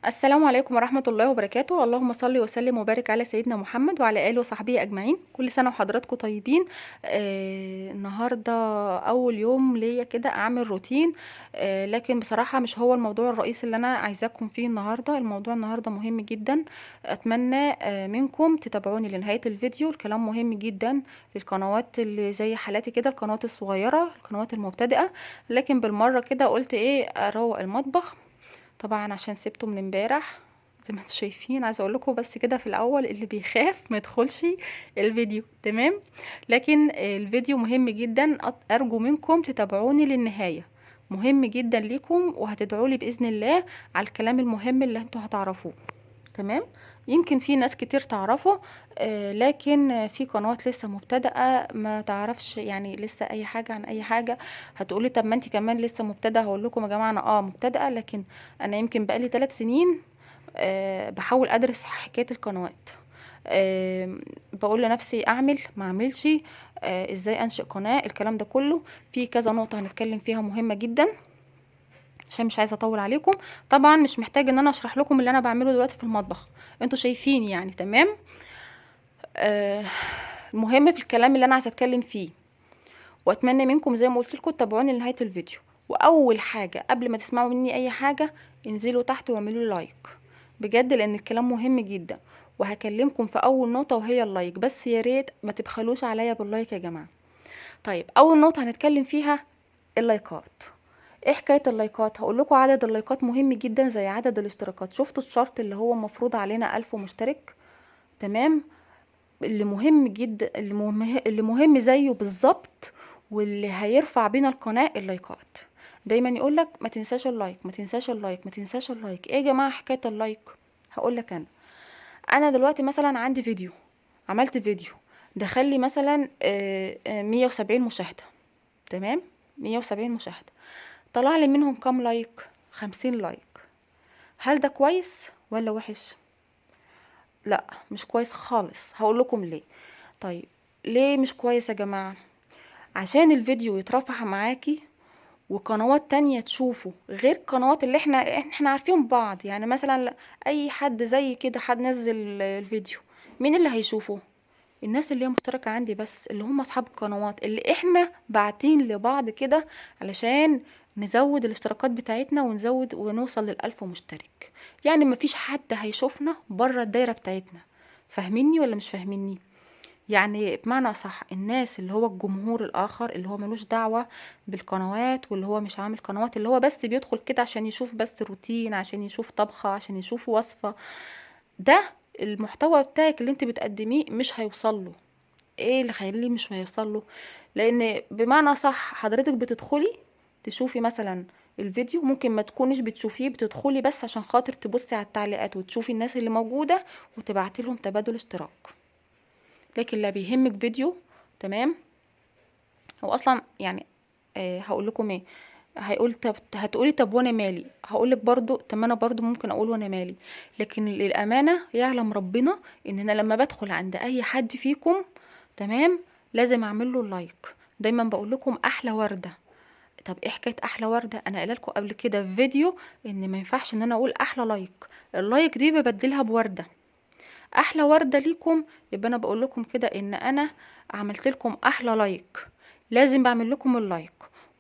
السلام عليكم ورحمة الله وبركاته. اللهم صل وسلم وبارك على سيدنا محمد وعلى آله وصحبه أجمعين. كل سنة وحضراتكم طيبين. النهاردة أول يوم ليا كده أعمل روتين. لكن بصراحة مش هو الموضوع الرئيسي اللي أنا عايزاكم فيه النهاردة. الموضوع النهاردة مهم جدا. أتمنى منكم تتابعوني لنهاية الفيديو. الكلام مهم جدا للقنوات اللي زي حالاتي كده، القنوات الصغيرة، القنوات المبتدئة. لكن بالمرة كده قلت ايه، اروق المطبخ. طبعا عشان سبته من امبارح زي ما انتم شايفين. عايزه اقول لكم بس كده في الاول، اللي بيخاف ما يدخلش الفيديو، تمام؟ لكن الفيديو مهم جدا، ارجو منكم تتابعوني للنهايه. مهم جدا ليكم، وهتدعوا لي باذن الله على الكلام المهم اللي انتوا هتعرفوه، تمام؟ يمكن في ناس كتير تعرفه، لكن في قنوات لسه مبتدئة ما تعرفش يعني لسه اي حاجة عن اي حاجة. هتقولي طب ما انت كمان لسه مبتدئة. هقول لكم يا جماعة انا مبتدئة، لكن انا يمكن بقالي 3 سنين بحاول ادرس حكاية القنوات. بقول لنفسي اعمل ما اعملش، ازاي انشئ قناة، الكلام ده كله. في كذا نقطة هنتكلم فيها مهمة جدا، عشان مش عايزه اطول عليكم. طبعا مش محتاج ان انا اشرح لكم اللي انا بعمله دلوقتي في المطبخ، انتوا شايفين يعني، تمام؟ آه المهم في الكلام اللي انا عايزه اتكلم فيه، واتمنى منكم زي ما قلت لكم تتابعوني لنهايه الفيديو. واول حاجه قبل ما تسمعوا مني اي حاجه، انزلوا تحت واعملوا لي لايك بجد، لان الكلام مهم جدا. وهكلمكم في اول نقطه وهي اللايك، بس يا ريت ما تبخلوش عليا باللايك يا جماعه. طيب اول نقطه هنتكلم فيها اللايكات. ايه حكايه اللايكات؟ هقول لكم عدد اللايكات مهم جدا زي عدد الاشتراكات. شفتوا الشرط اللي هو مفروض علينا 1000 مشترك؟ تمام. اللي مهم جدا، اللي مهم زيه بالظبط، واللي هيرفع بينا القناه اللايكات. دايما يقولك ما تنساش اللايك، ما تنساش اللايك، ما تنساش اللايك. ايه يا جماعه حكايه اللايك؟ هقول لك انا دلوقتي مثلا عندي فيديو، عملت فيديو دخل لي مثلا 170 مشاهده، تمام؟ 170 مشاهده، طلع لي منهم كام لايك؟ 50 لايك. هل ده كويس ولا وحش؟ لا، مش كويس خالص. هقول لكم ليه. طيب ليه مش كويس يا جماعة؟ عشان الفيديو يترفع معاكي وقنوات تانية تشوفه، غير القنوات اللي احنا عارفين بعض. يعني مثلا اي حد زي كده حد نزل الفيديو، مين اللي هيشوفه؟ الناس اللي هي مشتركة عندي بس، اللي هم اصحاب القنوات اللي احنا باعتين لبعض كده علشان نزود الاشتراكات بتاعتنا ونزود ونوصل لل1000 مشترك. يعني مفيش حد هيشوفنا بره الدايرة بتاعتنا. فاهميني ولا مش فاهميني؟ يعني بمعنى صح، الناس اللي هو الجمهور الاخر اللي هو ملوش دعوة بالقنوات، واللي هو مش عامل قنوات، اللي هو بس بيدخل كده عشان يشوف بس روتين، عشان يشوف طبخة، عشان يشوف وصفة، ده المحتوى بتاعك اللي انت بتقدميه مش هيوصل له. ايه اللي خليه مش هيوصل له؟ لان بمعنى صح حضرتك بتدخلي تشوفي مثلا الفيديو، ممكن ما تكونيش بتشوفيه، بتدخلي بس عشان خاطر تبصي على التعليقات وتشوفي الناس اللي موجودة وتبعتي لهم تبادل اشتراك. لكن لا بيهمك فيديو، تمام؟ هو اصلا يعني هقول لكم ايه، هيقول طب، هتقولي طب وانا مالي؟ هقولك برضو طب ما انا برضو ممكن اقول وانا مالي. لكن للامانه يعلم ربنا ان انا لما بدخل عند اي حد فيكم، تمام، لازم اعمل له اللايك. دايما بقول لكم احلى ورده. طب ايه حكايه احلى ورده؟ انا قايله لكم قبل كده في فيديو ان ما ينفعش ان انا اقول احلى لايك. اللايك دي ببدلها بورده. احلى ورده ليكم، يبقى انا بقول لكم كده ان انا عملت لكم احلى لايك. لازم بعمل لكم اللايك،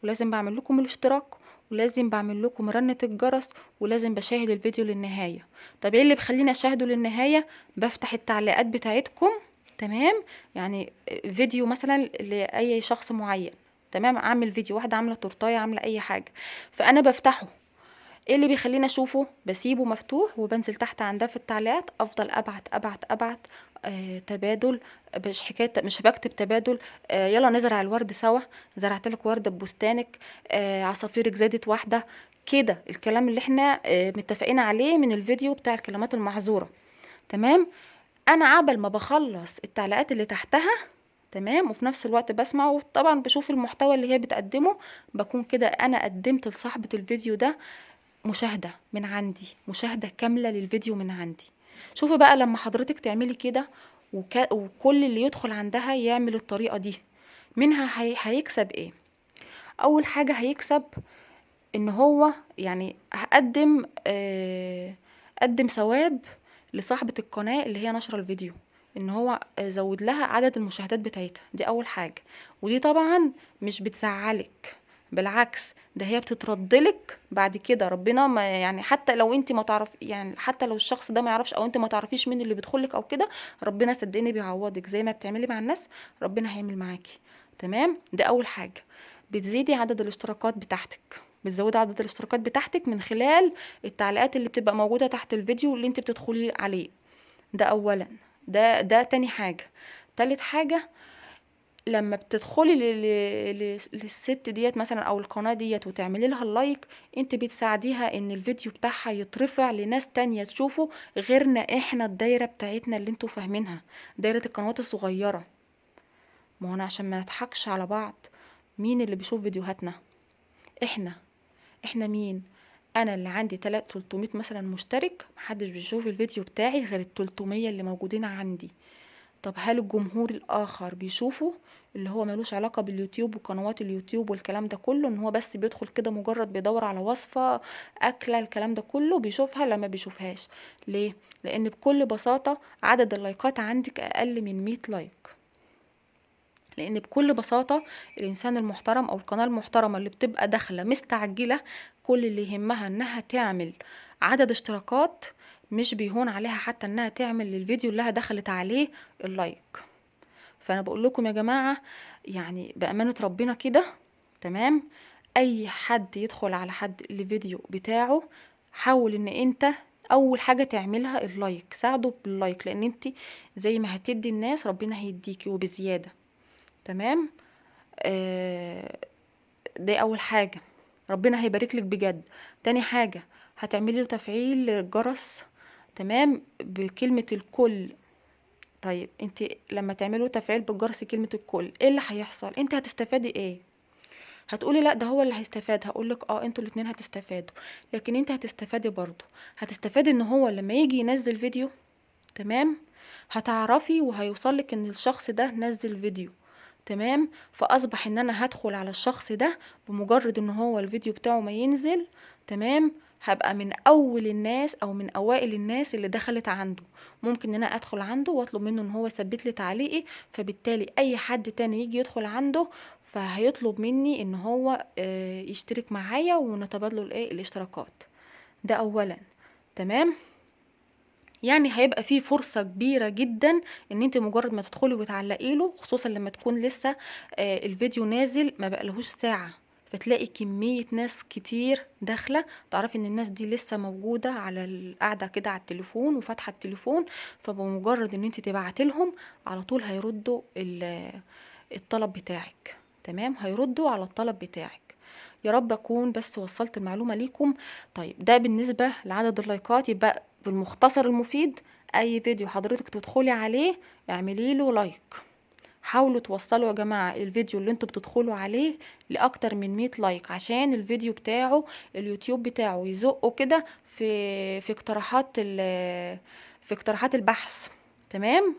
ولازم بعمل لكم الاشتراك، ولازم بعمل لكم رنة الجرس، ولازم بشاهد الفيديو للنهاية. طب ايه اللي بخليني اشاهده للنهاية؟ بفتح التعليقات بتاعتكم، تمام؟ يعني فيديو مثلا لأي شخص معين، تمام، عامل فيديو، واحدة عاملة تورتاية، عاملة اي حاجة، فانا بفتحه. ايه اللي بيخليني اشوفه؟ بسيبه مفتوح وبنزل تحت عندها في التعليقات، افضل ابعت ابعت ابعت. تبادل. مش حكايه مش بكتب تبادل. يلا نزرع الورد سوا، زرعت لك ورده ببستانك، عصافيرك زادت واحده. كده الكلام اللي احنا متفقين عليه من الفيديو بتاع الكلمات المحظوره، تمام؟ انا عبل ما بخلص التعليقات اللي تحتها، تمام، وفي نفس الوقت بسمع وطبعا بشوف المحتوى اللي هي بتقدمه، بكون كده انا قدمت لصاحبة الفيديو ده مشاهدة من عندي، مشاهدة كاملة للفيديو من عندي. شوفي بقى لما حضرتك تعملي كده وكل اللي يدخل عندها يعمل الطريقة دي، منها هيكسب ايه؟ اول حاجة هيكسب ان هو يعني هقدم قدم ثواب لصاحبة القناة اللي هي نشر الفيديو، ان هو زود لها عدد المشاهدات بتاعتها. دي اول حاجة. ودي طبعا مش بتزعلك، بالعكس ده هي بتتردلك بعد كده. ربنا ما يعني، حتى لو انت ما تعرف يعني، حتى لو الشخص ده ما يعرفش او انت ما تعرفيش مين اللي بيدخلك او كده، ربنا صدقني بيعوضك زي ما بتعملي مع الناس، ربنا هيعمل معاكي. تمام. ده اول حاجة. بتزيدي عدد الاشتراكات بتاعتك، بتزودي عدد الاشتراكات بتاعتك من خلال التعليقات اللي بتبقى موجودة تحت الفيديو اللي انت بتدخلي عليه. ده اولا. ده تاني حاجة. تالت حاجة، لما بتدخلي للست ديت مثلا او القناة ديت وتعملي لها اللايك، انت بتساعديها ان الفيديو بتاعها يترفع لناس تانية تشوفه، غيرنا احنا الدايرة بتاعتنا اللي انتوا فاهمينها، دايرة القنوات الصغيرة. ما هو انا عشان ما نضحكش على بعض، مين اللي بيشوف فيديوهاتنا؟ احنا. احنا مين؟ انا اللي عندي 300 مثلا مشترك، محدش بيشوف الفيديو بتاعي غير ال 300 اللي موجودين عندي. طب هل الجمهور الاخر بيشوفه؟ اللي هو ملوش علاقة باليوتيوب وقنوات اليوتيوب والكلام ده كله، ان هو بس بيدخل كده مجرد بيدور على وصفة اكلة الكلام ده كله، بيشوفها لما بيشوفهاش. ليه؟ لان بكل بساطة عدد اللايكات عندك اقل من 100 لايك. لان بكل بساطة الانسان المحترم او القناة المحترمة اللي بتبقى داخلة مستعجلة، كل اللي يهمها انها تعمل عدد اشتراكات، مش بيهون عليها حتى انها تعمل للفيديو اللي دخلت عليه اللايك. فانا بقول لكم يا جماعة، يعني بأمانة ربنا كده، تمام، اي حد يدخل على حد الفيديو بتاعه، حاول ان انت اول حاجة تعملها اللايك، ساعده باللايك، لان انت زي ما هتدي الناس ربنا هيديكي وبزيادة. تمام. آه، دي اول حاجة، ربنا هيبارك لك بجد. تاني حاجة، هتعملي له تفعيل للجرس، تمام، بكلمة الكل. طيب انت لما تعملوا تفعيل بالجرس كلمة الكل، ايه اللي هيحصل؟ انت هتستفادي ايه؟ هتقولي لا ده هو اللي هيستفاد، هقولك اه انتوا الاتنين هتستفادوا، لكن انت هتستفادي برضو. هتستفادي ان هو لما يجي ينزل فيديو، تمام، هتعرفي وهيوصلك ان الشخص ده نزل فيديو. تمام. فاصبح ان انا هدخل على الشخص ده بمجرد ان هو الفيديو بتاعه ما ينزل، تمام، هبقى من اول الناس او من اوائل الناس اللي دخلت عنده. ممكن ان انا ادخل عنده واطلب منه ان هو يثبت لي تعليقي، فبالتالي اي حد تاني يجي يدخل عنده فهيطلب مني ان هو يشترك معايا ونتبادلوا الايه الاشتراكات. ده اولا. تمام. يعني هيبقى فيه فرصة كبيرة جدا ان انت مجرد ما تدخلي وتعلقي له، خصوصا لما تكون لسه الفيديو نازل ما بقالهوش ساعة، فتلاقي كمية ناس كتير داخلة، تعرفي ان الناس دي لسه موجودة على القاعدة كده على التليفون وفاتحة التليفون، فبمجرد ان انت تبعتي لهم على طول هيردوا الطلب بتاعك. تمام، هيردوا على الطلب بتاعك. يا رب اكون بس وصلت المعلومة ليكم. طيب ده بالنسبة لعدد اللايكات. يبقى بالمختصر المفيد، اي فيديو حضرتك تدخلي عليه اعملي له لايك. حاولوا توصلوا يا جماعة الفيديو اللي انتوا بتدخلوا عليه لاكتر من 100 لايك، عشان الفيديو بتاعه اليوتيوب بتاعه يزقه كده في في اقتراحات البحث. تمام،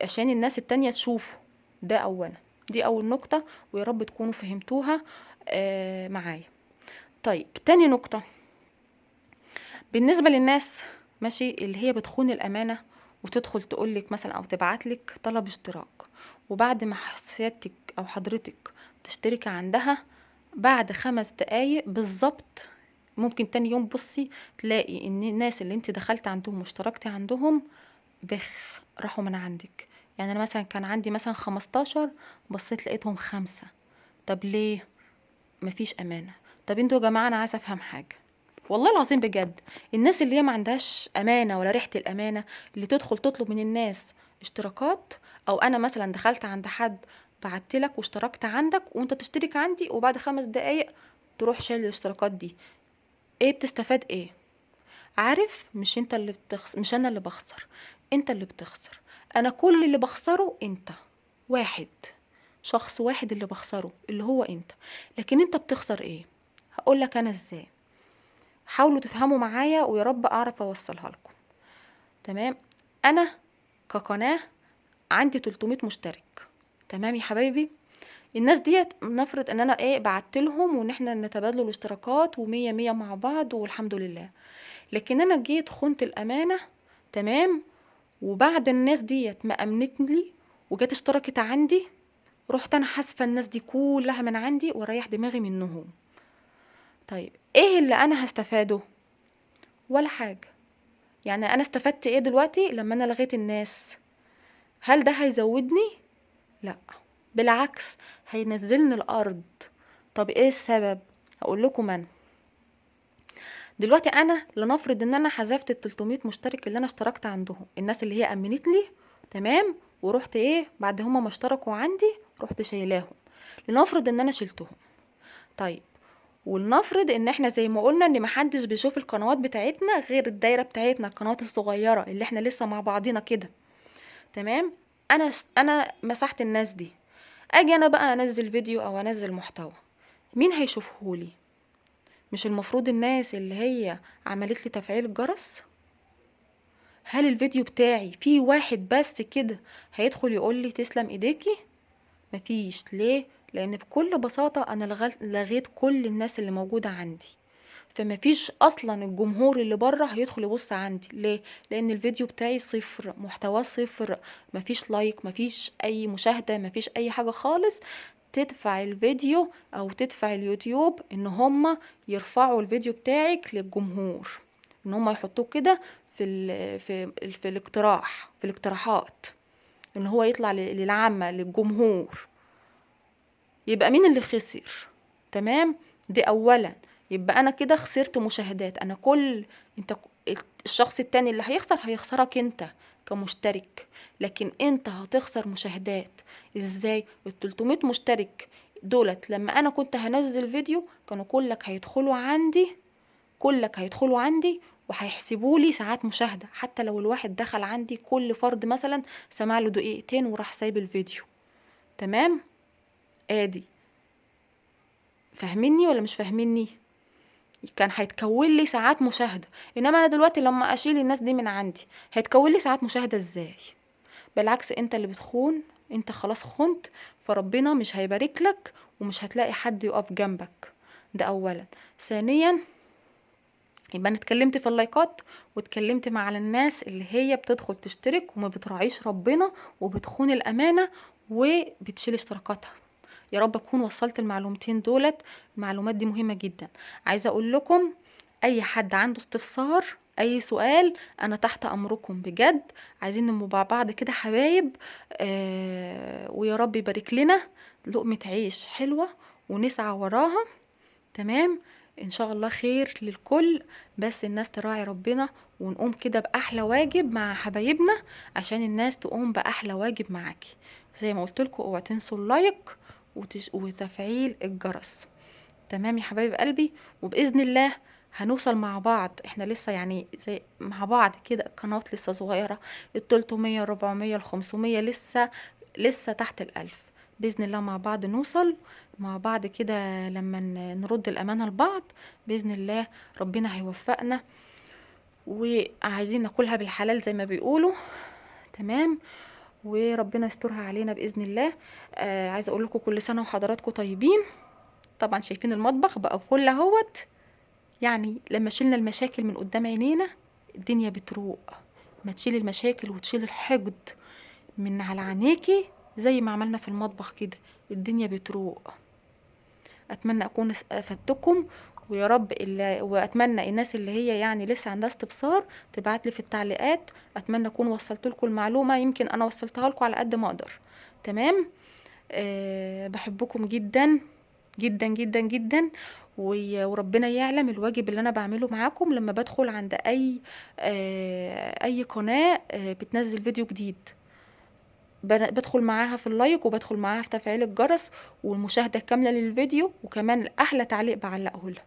عشان الناس التانية تشوفه. ده اولا. دي اول نقطة، ويا رب تكونوا فهمتوها معايا. طيب تاني نقطة، بالنسبة للناس ماشي اللي هي بتخون الأمانة، وتدخل تقولك مثلا أو تبعتلك طلب اشتراك، وبعد ما سيادتك أو حضرتك تشتركي عندها، بعد 5 دقايق بالظبط ممكن تاني يوم بصي تلاقي ان الناس اللي انت دخلت عندهم واشتركتي عندهم بخ راحوا من عندك. يعني انا مثلا كان عندي مثلا 15، بصيت لقيتهم 5. طب ليه؟ مفيش امانة. طب انتوا يا جماعة انا عايزة افهم حاجة، والله العظيم بجد، الناس اللي هي ما عندهاش امانه ولا ريحه الامانه، اللي تدخل تطلب من الناس اشتراكات، او انا مثلا دخلت عند حد بعتلك واشتركت عندك وانت تشترك عندي، وبعد 5 دقايق تروح شايل الاشتراكات دي، ايه بتستفاد ايه؟ عارف، مش انا اللي بخسر، انت اللي بتخسر. انا كل اللي بخسره انت، واحد، شخص واحد اللي بخسره اللي هو انت. لكن انت بتخسر ايه؟ هقولك انا ازاي. حاولوا تفهموا معايا ويا رب اعرف اوصلها لكم. تمام. انا كقناة عندي 300 مشترك، تمام يا حبايبي. الناس ديت نفرض ان انا بعت لهم وان احنا نتبادلوا الاشتراكات ومية مية مع بعض والحمد لله. لكن انا جيت خنت الامانه، تمام، وبعد الناس ديت ما امنت لي وجت اشتركت عندي، رحت انا حاسفه الناس دي كلها من عندي واريح دماغي منهم. طيب ايه اللي انا هستفاده؟ ولا حاجه. يعني انا استفدت ايه دلوقتي لما انا لغيت الناس؟ هل ده هيزودني؟ لا، بالعكس، هينزلني الارض. طب ايه السبب؟ هقول لكم. انا دلوقتي انا لنفرض ان انا حذفت ال 300 مشترك اللي انا اشتركت عندهم، الناس اللي هي امنت لي، تمام، ورحت ايه بعد هما ما اشتركوا عندي رحت شايلاهم. لنفرض ان انا شلتهم. طيب، ولنفرض ان احنا زي ما قلنا ان محدش بيشوف القنوات بتاعتنا غير الدايره بتاعتنا، القنوات الصغيره اللي احنا لسه مع بعضينا كده، تمام. انا مسحت الناس دي، اجي انا بقى انزل فيديو او انزل محتوى، مين هيشوفهولي؟ مش المفروض الناس اللي هي عملت لي تفعيل الجرس؟ هل الفيديو بتاعي فيه واحد بس كده هيدخل يقول لي تسلم ايديكي؟ مفيش. ليه؟ لان بكل بساطة انا لغيت كل الناس اللي موجودة عندي، فمفيش اصلا الجمهور اللي بره هيدخل يبص عندي. ليه؟ لان الفيديو بتاعي صفر، محتواه صفر، مفيش لايك، مفيش اي مشاهدة، مفيش اي حاجة خالص تدفع الفيديو او تدفع اليوتيوب ان هم يرفعوا الفيديو بتاعك للجمهور، ان هم يحطوه كده في الاقتراح، في الاقتراحات، ان هو يطلع للعامة للجمهور. يبقى مين اللي خسر؟ تمام، دي اولا. يبقى انا كده خسرت مشاهدات. انا انت الشخص التاني اللي هيخسرك انت كمشترك، لكن انت هتخسر مشاهدات. ازاي؟ ال 300 مشترك دولت لما انا كنت هنزل فيديو كانوا كلك هيدخلوا عندي وهيحسبوا لي ساعات مشاهدة، حتى لو الواحد دخل عندي كل فرد مثلا سمع له دقيقتين وراح سايب الفيديو، تمام. ادي، فاهميني ولا مش فاهميني؟ كان هيتكون لي ساعات مشاهدة. انما انا دلوقتي لما اشيل الناس دي من عندي هيتكون لي ساعات مشاهدة ازاي؟ بالعكس، انت اللي بتخون، انت خلاص خنت، فربنا مش هيبارك لك ومش هتلاقي حد يقف جنبك. ده اولا. ثانيا، يبقى انا اتكلمت في اللايكات واتكلمت مع الناس اللي هي بتدخل تشترك وما بتراعيش ربنا وبتخون الامانة وبتشيل اشتراكاتها. يا رب اكون وصلت المعلومتين دولت. المعلومات دي مهمة جدا. عايزة اقول لكم، اي حد عنده استفسار، اي سؤال، انا تحت امركم بجد. عايزين نبقى مع بعض كده حبايب، ويا رب يبارك لنا لقمة عيش حلوة ونسعى وراها، تمام. ان شاء الله خير للكل، بس الناس تراعي ربنا ونقوم كده باحلى واجب مع حبايبنا عشان الناس تقوم باحلى واجب معاكي. زي ما قلت لكم، اوعوا تنسوا اللايك وتفعيل الجرس، تمام يا حبايب قلبي. وباذن الله هنوصل مع بعض. احنا لسه يعني زي مع بعض كده، القنوات لسه صغيره، ال 300 ال 400 ال 500 لسه تحت ال1000. باذن الله مع بعض نوصل مع بعض كده لما نرد الامانه لبعض. باذن الله ربنا هيوفقنا، وعايزين ناكلها بالحلال زي ما بيقولوا، تمام، وربنا يسترها علينا باذن الله. عايزه اقول لكم كل سنه وحضراتكم طيبين. طبعا شايفين المطبخ بقى فل اهوت. يعني لما شلنا المشاكل من قدام عينينا الدنيا بتروق. ما تشيل المشاكل وتشيل الحقد من على عينيكي زي ما عملنا في المطبخ كده الدنيا بتروق. اتمنى اكون افدتكم، ويا رب واتمنى الناس اللي هي يعني لسه عندها استفسار تبعت لي في التعليقات. اتمنى اكون وصلت لكم المعلومه، يمكن انا وصلتها لكم على قد ما اقدر، تمام. بحبكم جدا جدا جدا جدا، وربنا يعلم الواجب اللي انا بعمله معاكم لما بدخل عند اي قناة بتنزل فيديو جديد. بدخل معاها في اللايك وبدخل معاها في تفعيل الجرس والمشاهدة كاملة للفيديو، وكمان احلى تعليق بعلقه لها.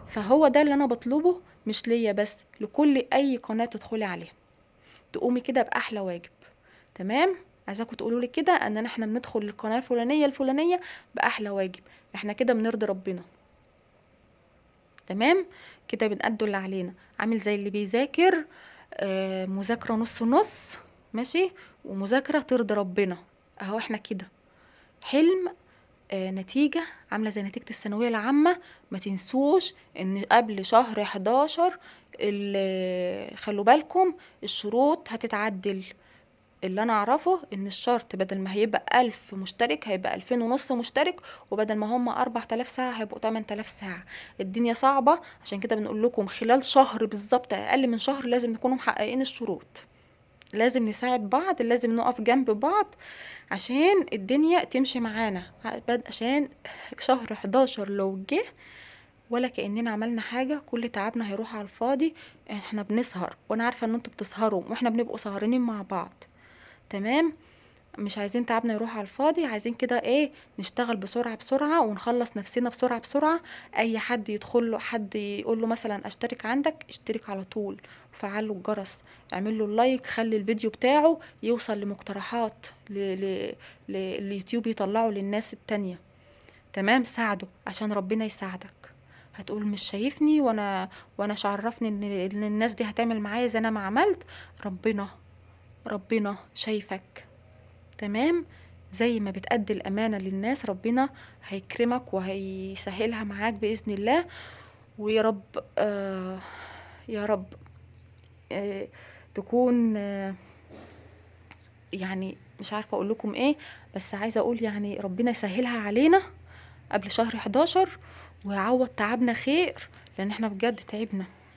فهو ده اللي انا بطلبه، مش ليا بس، لكل اي قناة تدخلي عليها تقومي كده باحلى واجب، تمام. عايزاكم تقولوا لي كده ان احنا بندخل القناة الفلانية باحلى واجب، احنا كده بنرضي ربنا، تمام. كده بنأدوا اللي علينا، عامل زي اللي بيذاكر مذاكرة نص نص، ماشي، ومذاكرة ترضي ربنا. اهو احنا كده حلم نتيجة عاملة زي نتيجة الثانوية العامة. ما تنسوش ان قبل شهر 11 خلوا بالكم الشروط هتتعدل. اللي انا اعرفه ان الشرط بدل ما هيبقى 1000 مشترك هيبقى 2500 مشترك، وبدل ما هم 4000 ساعة هيبقوا 8000 ساعة. الدنيا صعبة، عشان كده بنقول لكم خلال شهر بالظبط، اقل من شهر لازم نكونوا محققين الشروط. لازم نساعد بعض، لازم نقف جنب بعض عشان الدنيا تمشي معانا، عشان شهر 11 لو جه ولا كأننا عملنا حاجة، كل تعبنا هيروح على الفاضي. احنا بنسهر، وانا عارفة ان انتوا بتسهروا، واحنا بنبقوا سهرانين مع بعض. تمام. مش عايزين تعبنا يروح على الفاضي، عايزين كده ايه، نشتغل بسرعة بسرعة ونخلص نفسنا بسرعة بسرعة. اي حد يدخل له، حد يقول له مثلا اشترك عندك، اشترك على طول وفعل له الجرس، اعمل له اللايك، خلي الفيديو بتاعه يوصل لمقترحات اليوتيوب يطلعه للناس التانية. تمام، ساعده عشان ربنا يساعدك. هتقول مش شايفني، وانا عرفني ان الناس دي هتعمل معايا زي انا ما عملت. ربنا شايفك. تمام. زي ما بتأدي الأمانة للناس ربنا هيكرمك وهيسهلها معاك بإذن الله. ويا رب يا رب آه تكون يعني مش عارفة أقول لكم إيه، بس عايزة أقول يعني ربنا يسهلها علينا قبل شهر 11 ويعوض تعبنا خير، لأن احنا بجد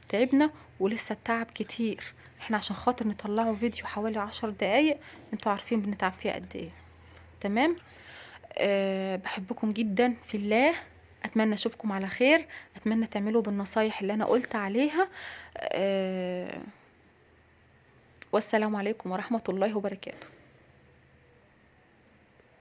تعبنا ولسه التعب كتير. احنا عشان خاطر نطلعوا فيديو حوالي 10 دقايق، انتوا عارفين بنتعب فيه قد ايه. تمام. بحبكم جدا في الله. اتمنى اشوفكم على خير، اتمنى تعملوا بالنصايح اللي انا قلت عليها. والسلام عليكم ورحمة الله وبركاته.